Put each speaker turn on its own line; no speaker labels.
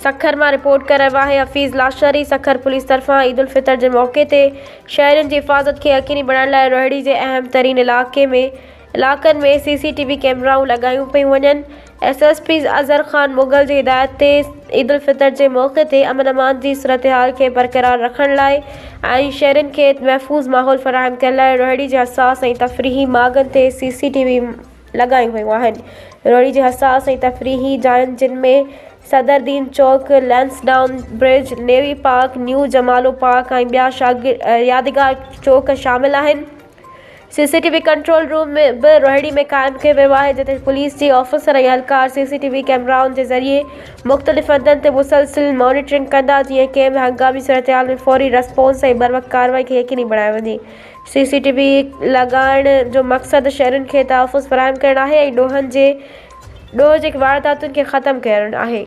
सखर में रिपोर्ट कर रहा है हफीज़ लाशारी। सखर पुलिस तरफा ईद उल फितर के मौके ते शहरन की हिफाजत के यकीनी बनाने लाइ रोहड़ी के अहम तरीन इलाक़न में CCTV कैमराऊं लगायूं पियूं वञनि। SSP अज़हर ख़ान मुग़ल की हिदायत ते ईद उल फितर के मौके ते अमन अमान की सूरत हाल के बरक़रार रखण लाइ ऐं शहरन के महफूज़ माहौल फराहम करण लाइ रोहड़ी के हसास ऐं तफ़रीही मार्गन ते CCTV लगायूं वयूं आहिनि। रोहड़ी के हसास ऐं तफ़रीही जायुनि जिन में Sadardin Chowk, Lansdowne bridge, navy park, new Jamalo park ऐं ॿिया यादगार चौक शामिल आहिनि। CCTV कंट्रोल रूम में भी रोहड़ी में कायम किया वियो आहे, जिते पुलिस जी ऑफिसर ऐं एहलकार CCTV कैमराउनि के ज़रिए मुख़्तलिफ़ हंधनि ते मुसलसिल मॉनिटरिंग कंदा, जीअं कंहिं बि हंगामी सूरतहाल में फौरी रिस्पॉन्स ऐं बर वक़्त कार्रवाई खे यकीनी बणाई वञे। CCTV लॻाइण जो मक़सदु शहरनि खे तहफ़्फ़ुज़ फ़राहम करणु आहे ऐं ॾोह जे वारदातुनि खे ख़तमु करणु आहे।